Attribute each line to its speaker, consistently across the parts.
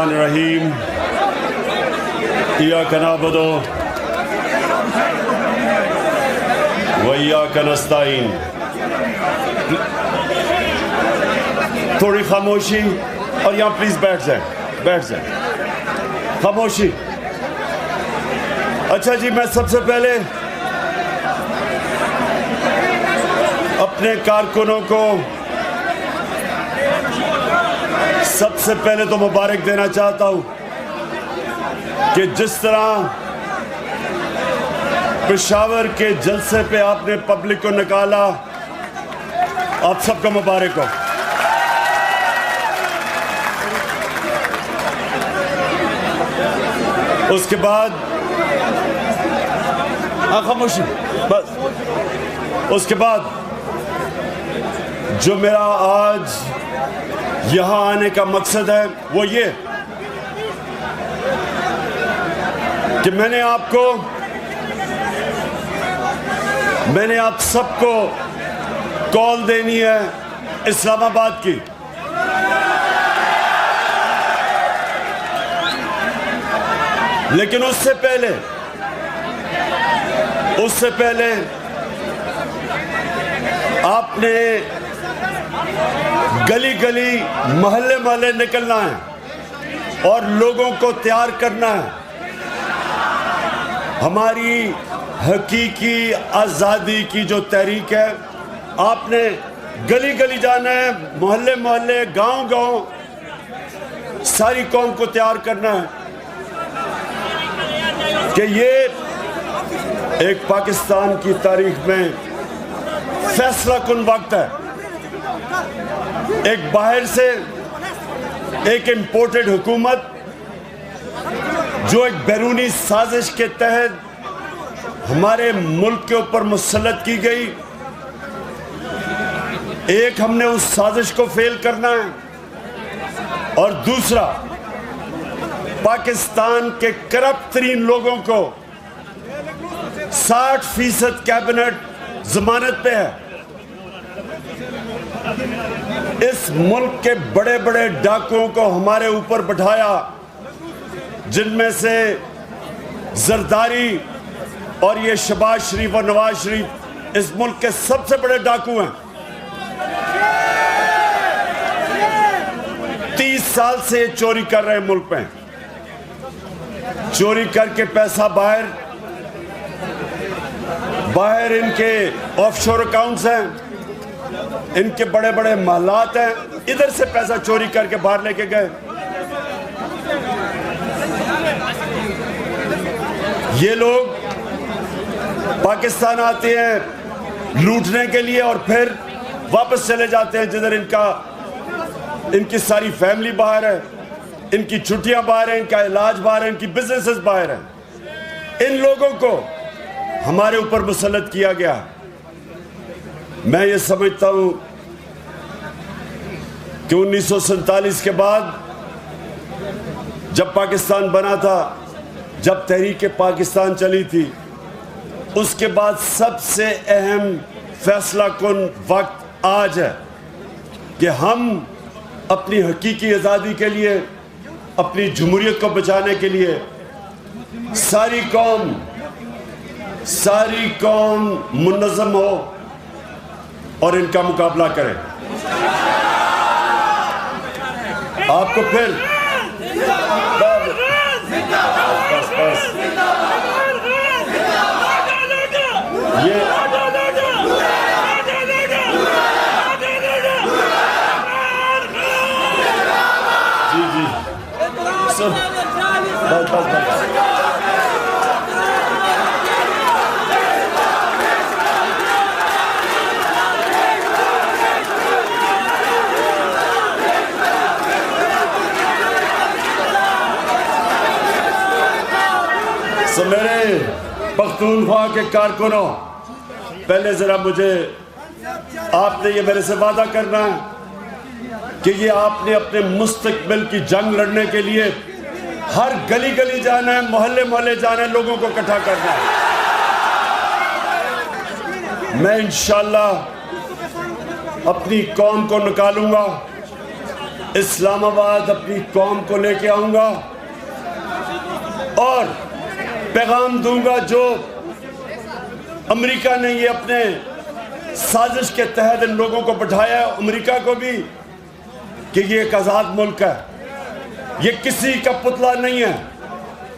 Speaker 1: बिस्मिल्लाहिर्रहमानिर्रहीम इय्याका नअबुदु व इय्याका नस्तईन। थोड़ी खामोशी और यहाँ प्लीज बैठ जाए खामोशी। अच्छा जी, मैं सबसे पहले अपने कारकुनों को सबसे पहले तो मुबारक देना चाहता हूं कि जिस तरह पेशावर के जलसे पे आपने पब्लिक को निकाला, आप सबको मुबारक हो। उसके बाद खामोशी बस। उसके बाद जो मेरा आज यहां आने का मकसद है वो ये कि मैंने आप सबको कॉल देनी है इस्लामाबाद की। लेकिन उससे पहले आपने गली गली मोहल्ले मोहल्ले निकलना है और लोगों को तैयार करना है। हमारी हकीकी आज़ादी की जो तहरीक है, आपने गली गली जाना है, मोहल्ले मोहल्ले, गांव गांव, सारी कौम को तैयार करना है कि ये एक पाकिस्तान की तारीख में फैसला कुन वक्त है। एक बाहर से एक इंपोर्टेड हुकूमत जो एक बैरूनी साजिश के तहत हमारे मुल्क के ऊपर मुसल्लत की गई, एक हमने उस साजिश को फेल करना है और दूसरा पाकिस्तान के करप्ट तरीन लोगों को 60% कैबिनेट जमानत पे है। इस मुल्क के बड़े बड़े डाकुओं को हमारे ऊपर बैठाया, जिनमें से जरदारी और ये शहबाज शरीफ और नवाज शरीफ इस मुल्क के सबसे बड़े डाकू हैं। 30 साल से चोरी कर रहे हैं मुल्क में, चोरी करके पैसा बाहर इनके ऑफशोर अकाउंट्स हैं, इनके बड़े बड़े महलात हैं, इधर से पैसा चोरी करके बाहर लेके गए। ये लोग पाकिस्तान आते हैं लूटने के लिए और फिर वापस चले जाते हैं जिधर इनकी सारी फैमिली बाहर है, इनकी छुट्टियां बाहर हैं, इनका इलाज बाहर है, इनकी बिजनेसेस बाहर हैं। इन लोगों को हमारे ऊपर मुसल्लत किया गया। मैं ये समझता हूं कि 1947 के बाद जब पाकिस्तान बना था, जब तहरीक पाकिस्तान चली थी, उसके बाद सबसे अहम फैसला कुन वक्त आज है कि हम अपनी हकीकी आज़ादी के लिए, अपनी जमहूरियत को बचाने के लिए सारी कौम मुनज़्ज़म हो और इनका मुकाबला करें। आपको फिर ये जी बस मेरे पख्तूनख्वा के कारकुनों, पहले जरा मुझे आपने ये मेरे से वादा करना है कि ये आपने अपने मुस्तकबिल की जंग लड़ने के लिए हर गली गली जाना है, मोहल्ले मोहल्ले जाना है, लोगों को इकट्ठा करना है। मैं इंशाअल्लाह अपनी कौम को निकालूंगा इस्लामाबाद अपनी कौम को लेके आऊंगा और पैगाम दूंगा जो अमेरिका ने ये अपने साजिश के तहत इन लोगों को बैठाया है, अमेरिका को भी, कि ये एक आज़ाद मुल्क है, ये किसी का पुतला नहीं है,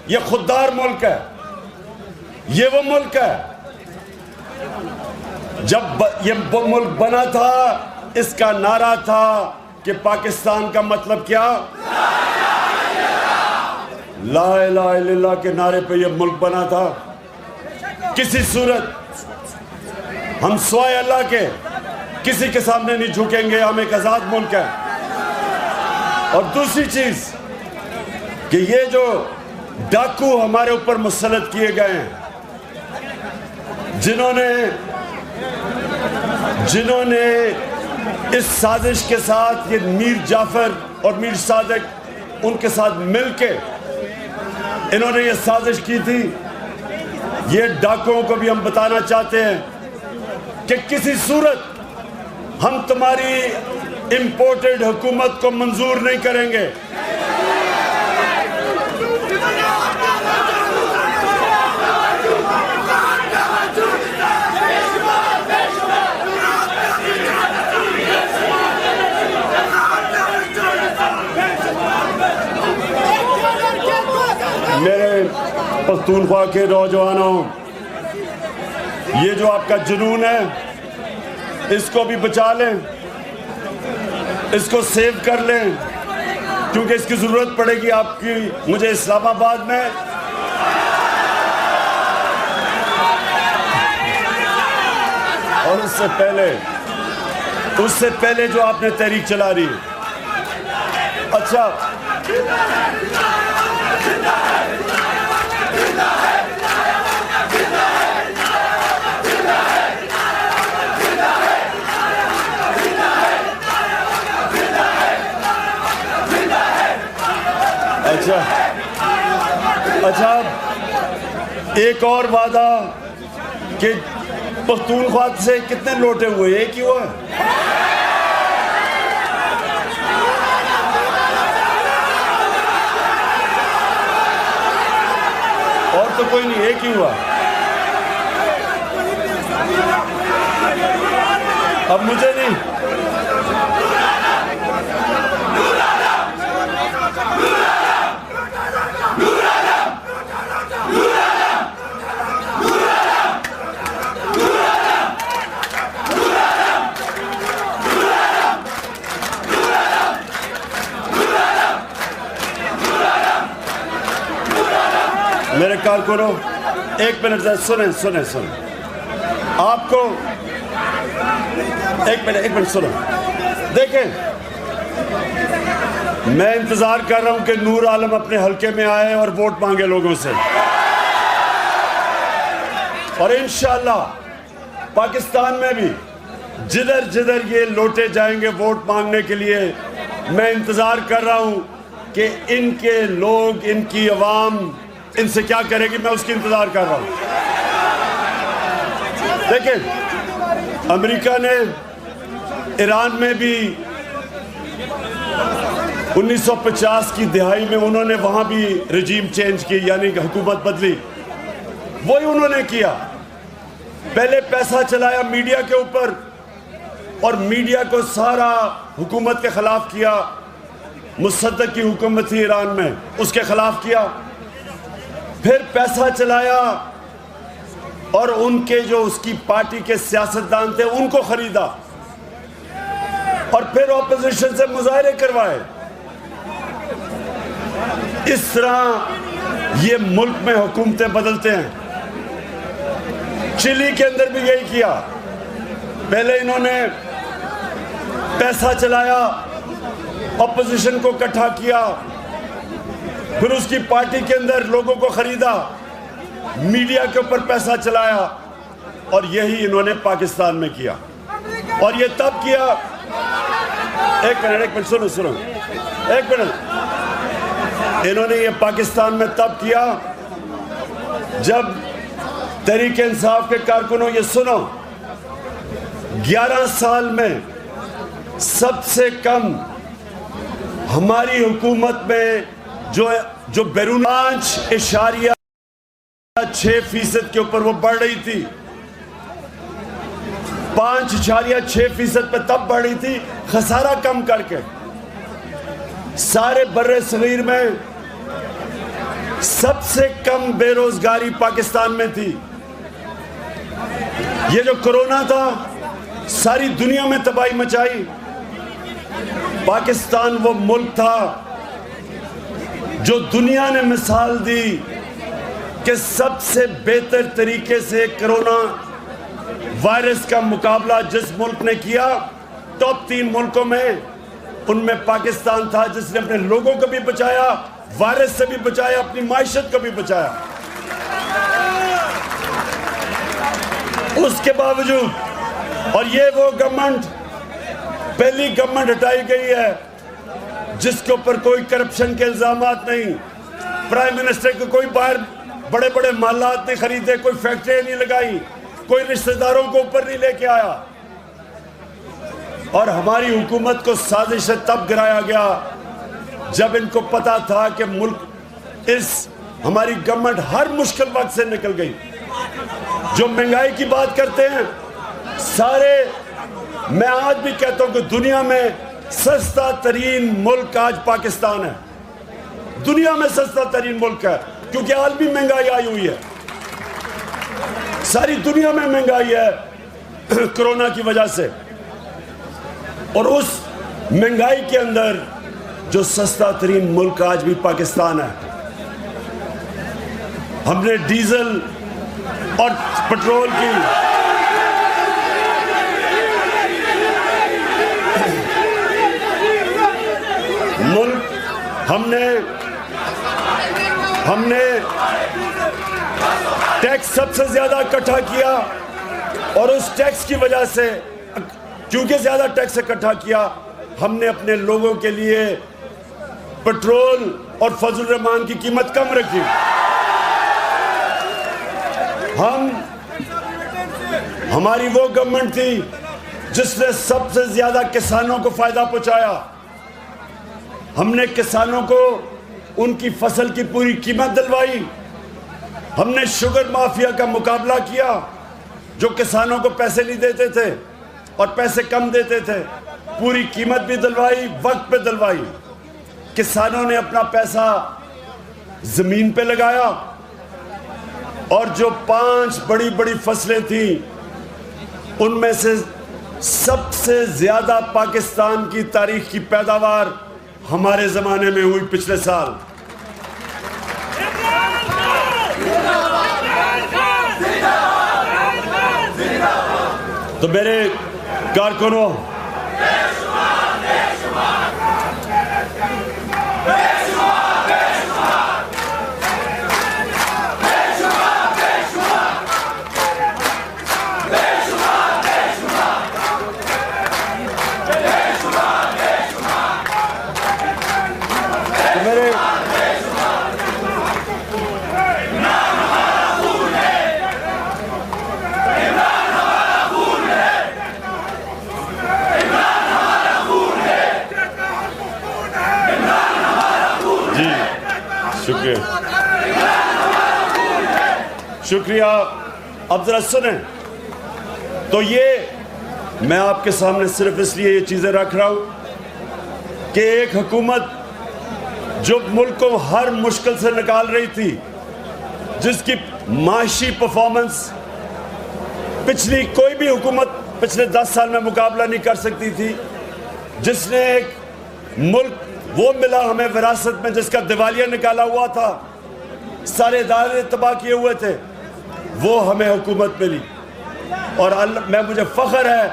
Speaker 1: ये खुददार मुल्क है, ये वो मुल्क है। जब ये मुल्क बना था, इसका नारा था कि पाकिस्तान का मतलब क्या, ला इलाहा इल्लल्लाह के नारे पे ये मुल्क बना था। किसी सूरत हम स्वाय अल्लाह के किसी के सामने नहीं झुकेंगे, हम एक आज़ाद मुल्क है। और दूसरी चीज कि ये जो डाकू हमारे ऊपर मुसल्लत किए गए हैं, जिन्होंने इस साजिश के साथ, ये मीर जाफर और मीर सादिक उनके साथ मिलके इन्होंने ये साजिश की थी, ये डाकुओं को भी हम बताना चाहते हैं कि किसी सूरत हम तुम्हारी इंपोर्टेड हुकूमत को मंजूर नहीं करेंगे। मेरे पख्तूनख्वा के नौजवानों, ये जो आपका जुनून है, इसको भी बचा लें, इसको सेव कर लें, क्योंकि इसकी ज़रूरत पड़ेगी आपकी मुझे इस्लामाबाद में। और उससे पहले जो आपने तहरीक चला रही है, अच्छा अच्छा एक और वादा कि पख्तूनख्वा से कितने लौटे हुए, एक ही हुआ। और तो कोई नहीं, एक ही हुआ। अब मुझे नहीं, मेरे कारकुनों, एक मिनट सुने आपको, एक मिनट सुनो। देखें, मैं इंतजार कर रहा हूं कि नूर आलम अपने हलके में आए और वोट मांगे लोगों से, और इंशाअल्लाह पाकिस्तान में भी जिधर जिधर ये लौटे जाएंगे वोट मांगने के लिए, मैं इंतजार कर रहा हूं कि इनके लोग, इनकी अवाम इनसे क्या करेगी, मैं उसकी इंतजार कर रहा हूं। देखिए, अमेरिका ने ईरान में भी 1950 की दिहाई में उन्होंने वहां भी रजीम चेंज की, यानी कि हुकूमत बदली। वही उन्होंने किया, पहले पैसा चलाया मीडिया के ऊपर और मीडिया को सारा हुकूमत के खिलाफ किया। मुसद्दक की हुकूमत थी ईरान में, उसके खिलाफ किया। फिर पैसा चलाया और उनके जो उसकी पार्टी के सियासतदान थे उनको खरीदा और फिर ऑपोजिशन से मुजाहरे करवाए। इस तरह ये मुल्क में हुकूमतें बदलते हैं। चिली के अंदर भी यही किया, पहले इन्होंने पैसा चलाया, ऑपोजिशन को इकट्ठा किया, फिर उसकी पार्टी के अंदर लोगों को खरीदा, मीडिया के ऊपर पैसा चलाया, और यही इन्होंने पाकिस्तान में किया। और ये तब किया, एक मिनट सुनो, एक मिनट, इन्होंने ये पाकिस्तान में तब किया जब तहरीक इंसाफ के कारकुनों, ये सुनो, 11 साल में सबसे कम हमारी हुकूमत में जो बैरून 5.6% के ऊपर वो बढ़ रही थी, 5.6% पे तब बढ़ी थी खसारा कम करके। सारे बर्रे सगीर में सबसे कम बेरोजगारी पाकिस्तान में थी। ये जो कोरोना था सारी दुनिया में तबाही मचाई। पाकिस्तान वो मुल्क था जो दुनिया ने मिसाल दी कि सबसे बेहतर तरीके से कोरोना वायरस का मुकाबला जिस मुल्क ने किया, टॉप 3 मुल्कों में, उनमें पाकिस्तान था, जिसने अपने लोगों को भी बचाया, वायरस से भी बचाया, अपनी माइशत को भी बचाया। उसके बावजूद, और ये वो गवर्नमेंट, पहली गवर्नमेंट हटाई गई है जिसके ऊपर कोई करप्शन के इल्जामात नहीं, प्राइम मिनिस्टर को कोई बाहर बड़े बड़े मालात नहीं खरीदे, कोई फैक्ट्रियां नहीं लगाई, कोई रिश्तेदारों को ऊपर नहीं लेके आया। और हमारी हुकूमत को साजिश से तब गिराया गया जब इनको पता था कि मुल्क हमारी गवर्नमेंट हर मुश्किल वक्त से निकल गई। जो महंगाई की बात करते हैं सारे, मैं आज भी कहता हूं कि दुनिया में सस्ता तरीन मुल्क आज पाकिस्तान है। दुनिया में सस्ता तरीन मुल्क है क्योंकि आलमी महंगाई आई हुई है, सारी दुनिया में महंगाई है कोरोना की वजह से। और उस महंगाई के अंदर जो सस्ता तरीन मुल्क आज भी पाकिस्तान है। हमने डीजल और पेट्रोल की मुल्क हमने टैक्स सबसे ज्यादा इकट्ठा किया और उस टैक्स की वजह से, क्योंकि ज्यादा टैक्स इकट्ठा किया, हमने अपने लोगों के लिए पेट्रोल और फजल रहमान की कीमत कम रखी। हमारी वो गवर्नमेंट थी जिसने सबसे ज्यादा किसानों को फायदा पहुंचाया। हमने किसानों को उनकी फसल की पूरी कीमत दिलवाई। हमने शुगर माफिया का मुकाबला किया जो किसानों को पैसे नहीं देते थे और पैसे कम देते थे, पूरी कीमत भी दिलवाई, वक्त पे दिलवाई। किसानों ने अपना पैसा जमीन पे लगाया और जो 5 बड़ी बड़ी फसलें थी उनमें से सबसे ज्यादा पाकिस्तान की तारीख की पैदावार हमारे जमाने में हुई पिछले साल। तो मेरे कारकुनों, शुक्रिया। अब जरा सुने, तो ये मैं आपके सामने सिर्फ इसलिए ये चीजें रख रहा हूं कि एक हुकूमत जो मुल्क को हर मुश्किल से निकाल रही थी, जिसकी माशी परफॉर्मेंस पिछली कोई भी हुकूमत पिछले 10 साल में मुकाबला नहीं कर सकती थी, जिसने एक मुल्क वो मिला हमें विरासत में जिसका दिवालिया निकाला हुआ था, सारे इदारे तबाह किए हुए थे, वो हमें हुकूमत मिली। और मुझे फख्र है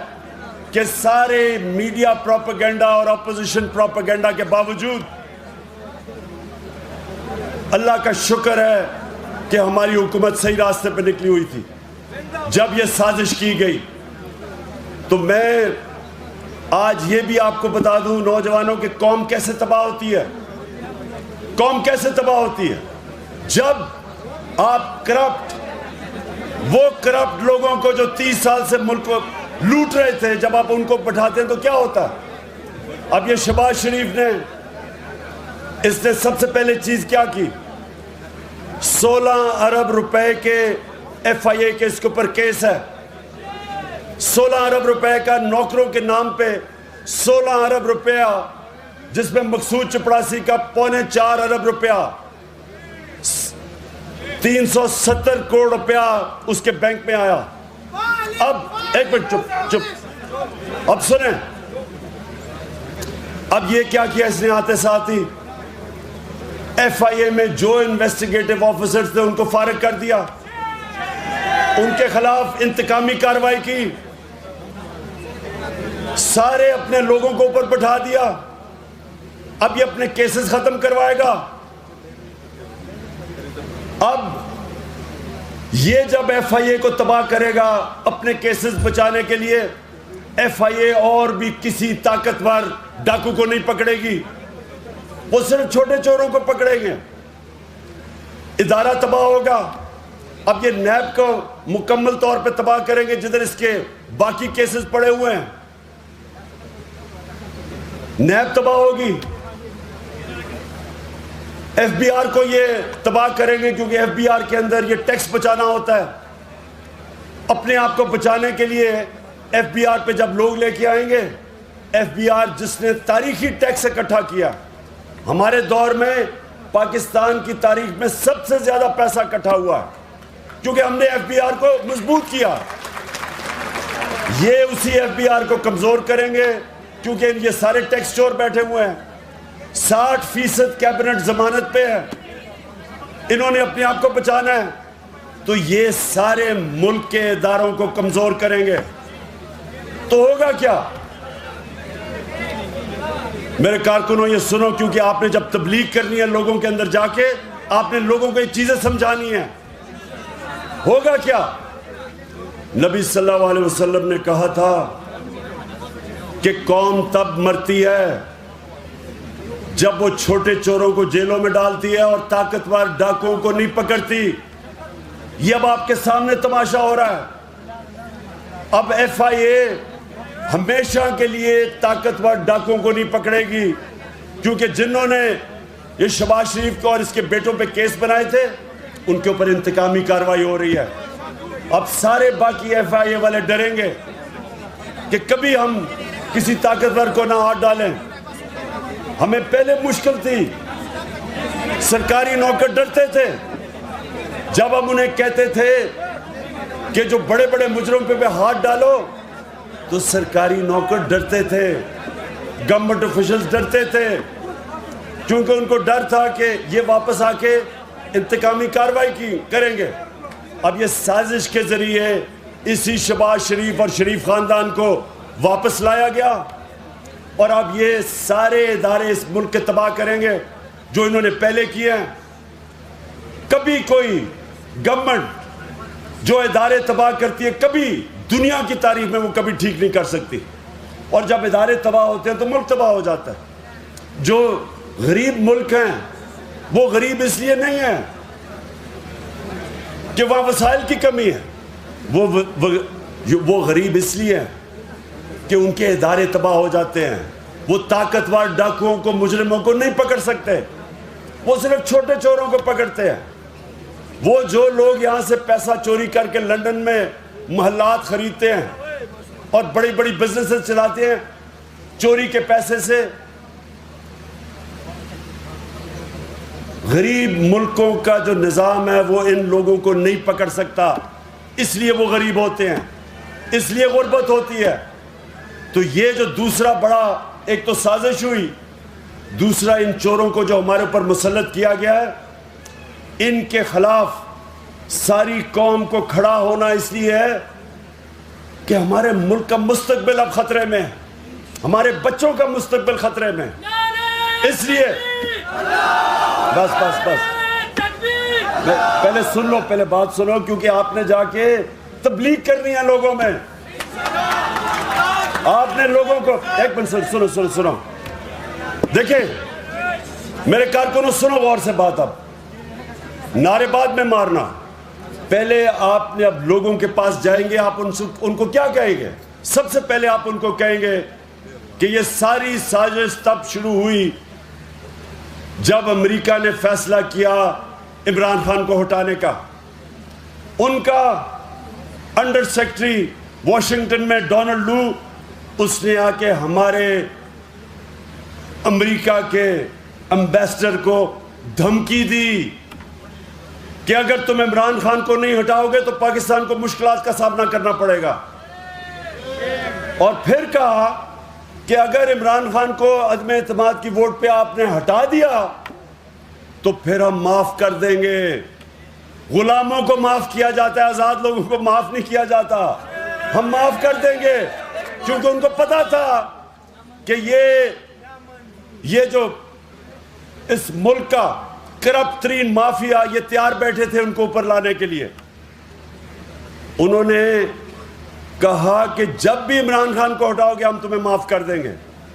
Speaker 1: कि सारे मीडिया प्रोपेगेंडा और अपोजिशन प्रोपेगेंडा के बावजूद अल्लाह का शुक्र है कि हमारी हुकूमत सही रास्ते पर निकली हुई थी। जब ये साजिश की गई तो मैं आज ये भी आपको बता दूं नौजवानों की कौम कैसे तबाह होती है। कौम कैसे तबाह होती है जब आप वो करप्ट लोगों को जो 30 साल से मुल्क को लूट रहे थे, जब आप उनको बैठाते हैं तो क्या होता है। अब ये शहबाज शरीफ ने इसने सबसे पहले चीज क्या की, 16 अरब रुपए के FIA के इसके ऊपर केस है। 16 अरब रुपए का नौकरों के नाम पे 16 अरब रुपया, जिसमें मकसूद चपड़ासी का 4.25 अरब रुपया, 370 करोड़ रुपया उसके बैंक में आया। अब एक मिनट, चुप, अब सुने, अब ये क्या किया इसने, आते साथ ही FIA में जो इन्वेस्टिगेटिव ऑफिसर्स थे उनको फारिग कर दिया, उनके खिलाफ इंतकामी कार्रवाई की, सारे अपने लोगों को ऊपर बैठा दिया। अब ये अपने केसेस खत्म करवाएगा। अब ये जब FIA को तबाह करेगा अपने केसेस बचाने के लिए, FIA और भी किसी ताकतवर डाकू को नहीं पकड़ेगी, वो सिर्फ छोटे चोरों को पकड़ेंगे, इदारा तबाह होगा। अब ये नैब को मुकम्मल तौर पे तबाह करेंगे, जिधर इसके बाकी केसेस पड़े हुए हैं, नैब तबाह होगी। FBI को ये तबाह करेंगे, क्योंकि FBI के अंदर ये टैक्स बचाना होता है। अपने आप को बचाने के लिए FBI पे जब लोग लेके आएंगे, FBI जिसने तारीखी टैक्स इकट्ठा किया, हमारे दौर में पाकिस्तान की तारीख में सबसे ज्यादा पैसा इकट्ठा हुआ है, क्योंकि हमने FBI को मजबूत किया। ये उसी FBI को कमजोर करेंगे, क्योंकि ये सारे टैक्स चोर बैठे हुए हैं। 60% कैबिनेट जमानत पे है, इन्होंने अपने आप को बचाना है, तो ये सारे मुल्क के इदारों को कमजोर करेंगे। तो होगा क्या? मेरे कारकुनों ये सुनो, क्योंकि आपने जब तबलीग करनी है लोगों के अंदर जाके, आपने लोगों को ये चीजें समझानी है। होगा क्या? नबी सल्लल्लाहु अलैहि वसल्लम ने कहा था कि कौम तब मरती है जब वो छोटे चोरों को जेलों में डालती है और ताकतवर डाकुओं को नहीं पकड़ती। ये अब आपके सामने तमाशा हो रहा है। अब FIA हमेशा के लिए ताकतवर डाकुओं को नहीं पकड़ेगी, क्योंकि जिन्होंने ये शहबाज शरीफ को और इसके बेटों पे केस बनाए थे, उनके ऊपर इंतकामी कार्रवाई हो रही है। अब सारे बाकी FIA वाले डरेंगे कि कभी हम किसी ताकतवर को ना हाथ डालें। हमें पहले मुश्किल थी, सरकारी नौकर डरते थे जब हम उन्हें कहते थे कि जो बड़े बड़े मुजरिम पे हाथ डालो, तो सरकारी नौकर डरते थे, गवर्नमेंट ऑफिशियल्स डरते थे, क्योंकि उनको डर था कि ये वापस आके इंतकामी कार्रवाई करेंगे। अब ये साजिश के जरिए इसी शहबाज शरीफ और शरीफ खानदान को वापस लाया गया, और अब ये सारे इदारे इस मुल्क के तबाह करेंगे जो इन्होंने पहले किए हैं। कभी कोई गवर्नमेंट जो इदारे तबाह करती है, कभी दुनिया की तारीख में वो कभी ठीक नहीं कर सकती। और जब इदारे तबाह होते हैं तो मुल्क तबाह हो जाता है। जो गरीब मुल्क हैं वो गरीब इसलिए नहीं है कि वहाँ वसाइल की कमी है, वो गरीब इसलिए है कि उनके इदारे तबाह हो जाते हैं। वो ताकतवर डाकुओं को, मुजरिमों को नहीं पकड़ सकते, वो सिर्फ छोटे चोरों को पकड़ते हैं। वो जो लोग यहाँ से पैसा चोरी करके लंदन में महल्लात खरीदते हैं और बड़ी बड़ी बिजनेसेस चलाते हैं चोरी के पैसे से, गरीब मुल्कों का जो निज़ाम है वो इन लोगों को नहीं पकड़ सकता, इसलिए वो गरीब होते हैं, इसलिए गुर्बत होती है। तो ये जो दूसरा बड़ा एक तो साजिश हुई, दूसरा इन चोरों को जो हमारे ऊपर मुसल्लत किया गया है, इनके खिलाफ सारी कौम को खड़ा होना इसलिए है कि हमारे मुल्क का मुस्तकबिल अब खतरे में है, हमारे बच्चों का मुस्तकबिल खतरे में। इसलिए बस बस बस पहले सुन लो, पहले बात सुनो, क्योंकि आपने जाके तबलीग करनी है लोगों में। आपने लोगों को एक मिनट सुनो सुनो सुनो, देखिए मेरे कारकुनों, सुनो गौर से बात। अब नारेबाज में मारना, पहले आपने अब लोगों के पास जाएंगे, आप उनको क्या कहेंगे? सबसे पहले आप उनको कहेंगे कि ये सारी साजिश तब शुरू हुई जब अमेरिका ने फैसला किया इमरान खान को हटाने का, उनका अंडर सेक्रेटरी वॉशिंगटन में डोनाल्ड लू, उसने आके हमारे अमेरिका के एम्बेसडर को धमकी दी कि अगर तुम इमरान खान को नहीं हटाओगे तो पाकिस्तान को मुश्किलात का सामना करना पड़ेगा। और फिर कहा कि अगर इमरान खान को अदम एतमाद की वोट पे आपने हटा दिया तो फिर हम माफ कर देंगे। गुलामों को माफ किया जाता है, आजाद लोगों को माफ नहीं किया जाता। हम माफ कर देंगे, क्योंकि उनको पता था कि ये जो इस मुल्क का करप्ट तरीन माफिया, ये तैयार बैठे थे उनको ऊपर लाने के लिए। उन्होंने कहा कि जब भी इमरान खान को हटाओगे हम तुम्हें माफ कर देंगे,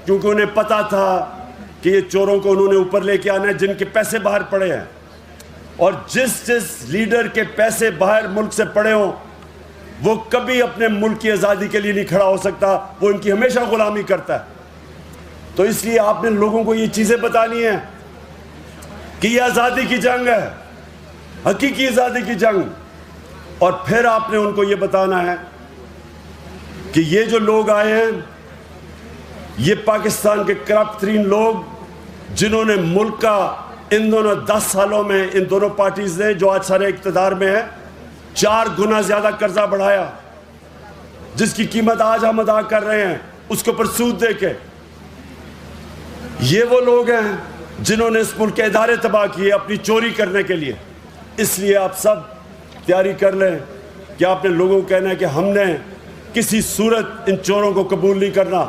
Speaker 1: क्योंकि उन्हें पता था कि ये चोरों को उन्होंने ऊपर लेके आना है जिनके पैसे बाहर पड़े हैं। और जिस लीडर के पैसे बाहर मुल्क से पड़े हों वो कभी अपने मुल्क की आज़ादी के लिए नहीं खड़ा हो सकता, वो इनकी हमेशा गुलामी करता है। तो इसलिए आपने लोगों को ये चीज़ें बतानी है कि ये आज़ादी की जंग है, हकीकी आज़ादी की जंग। और फिर आपने उनको ये बताना है कि ये जो लोग आए हैं ये पाकिस्तान के करप्ट तरीन लोग, जिन्होंने मुल्क का इन दोनों 10 सालों में इन दोनों पार्टीज ने जो आज सारे इक़्तिदार में है 4 गुना ज़्यादा कर्जा बढ़ाया, जिसकी कीमत आज हम अदा कर रहे हैं उसके ऊपर सूद दे के। ये वो लोग हैं जिन्होंने इस मुल्क के इदारे तबाह किए अपनी चोरी करने के लिए। इसलिए आप सब तैयारी कर लें कि आपने लोगों को कहना है कि हमने किसी सूरत इन चोरों को कबूल नहीं करना,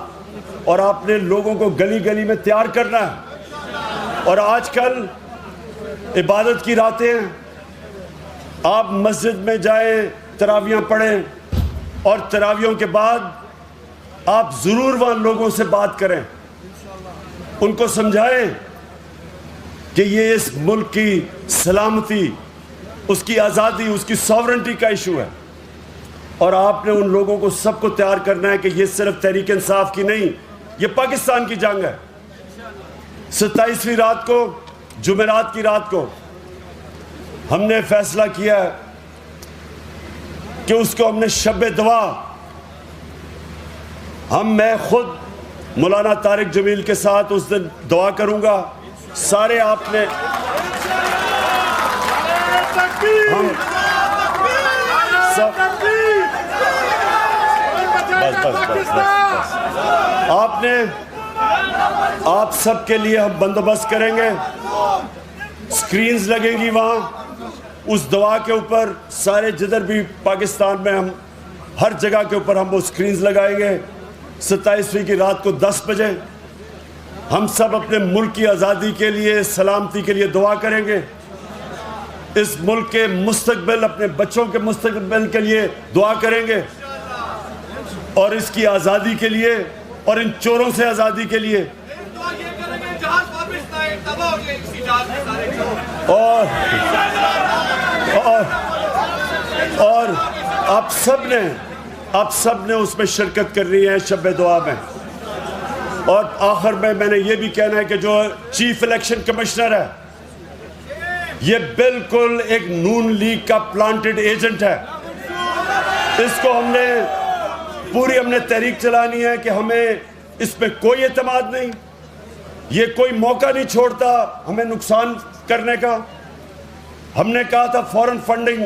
Speaker 1: और आपने लोगों को गली गली में तैयार करना है। और आजकल इबादत की रातें हैं, आप मस्जिद में जाएं, तरावियाँ पढ़ें, और तरावियों के बाद आप ज़रूर वहाँ लोगों से बात करें, उनको समझाएं कि ये इस मुल्क की सलामती, उसकी आज़ादी, उसकी सॉवरेंटी का इशू है। और आपने उन लोगों को सबको तैयार करना है कि ये सिर्फ तहरीक इंसाफ की नहीं, ये पाकिस्तान की जंग है। 27वीं रात को, जुमेरात की रात को, हमने फैसला किया है कि उसको हमने शब दुआ, मैं खुद मौलाना तारिक जमील के साथ उस दिन दुआ करूंगा। सारे आपने हम सब बस आपने आप सब के लिए हम बंदोबस्त करेंगे, स्क्रीन्स लगेगी वहाँ उस दुआ के ऊपर, सारे जिधर भी पाकिस्तान में हम हर जगह के ऊपर हम वो स्क्रीन्स लगाएंगे। 27वीं की रात को 10 बजे हम सब अपने मुल्क की आज़ादी के लिए, सलामती के लिए दुआ करेंगे। इस मुल्क के मुस्तकबिल, अपने बच्चों के मुस्तकबिल के लिए दुआ करेंगे, और इसकी आज़ादी के लिए और इन चोरों से आज़ादी के लिए। और आप सब ने उसमें शिरकत करनी है शब दुआ में। और आखिर में मैंने ये भी कहना है कि जो चीफ इलेक्शन कमिश्नर है ये बिल्कुल एक नून लीग का प्लांटेड एजेंट है। इसको हमने तहरीक चलानी है कि हमें इस पे कोई एतमाद नहीं, ये कोई मौका नहीं छोड़ता हमें नुकसान करने का। हमने कहा था फॉरेन फंडिंग,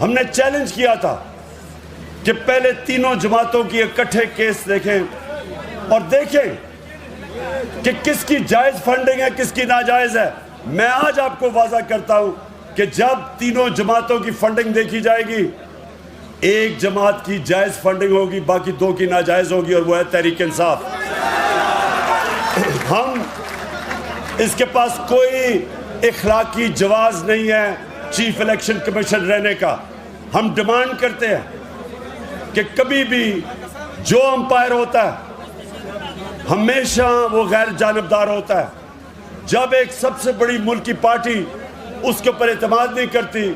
Speaker 1: हमने चैलेंज किया था कि पहले तीनों जमातों की इकट्ठे केस देखें और देखें कि किसकी जायज़ फंडिंग है, किसकी नाजायज़ है। मैं आज आपको वादा करता हूं कि जब तीनों जमातों की फंडिंग देखी जाएगी, एक जमात की जायज़ फंडिंग होगी, बाकी 2 की नाजायज़ होगी, और वो है तहरीक इंसाफ। हम इसके पास कोई इखलाकी जवाज़ नहीं है चीफ इलेक्शन कमीशन रहने का। हम डिमांड करते हैं कि कभी भी जो अंपायर होता है हमेशा वो गैर जानबदार होता है। जब एक सबसे बड़ी मुल्क की पार्टी उसके ऊपर एतमाद नहीं करती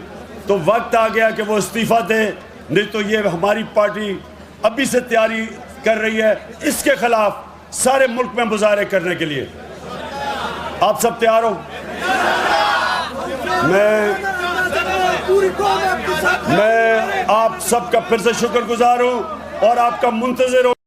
Speaker 1: तो वक्त आ गया कि वो इस्तीफ़ा दे, नहीं तो ये हमारी पार्टी अभी से तैयारी कर रही है इसके खिलाफ सारे मुल्क में मुजाहरे करने के लिए। आप सब तैयार हो? मैं आप सबका फिर से शुक्रगुजार हूं और आपका मुंतज़िर हूं।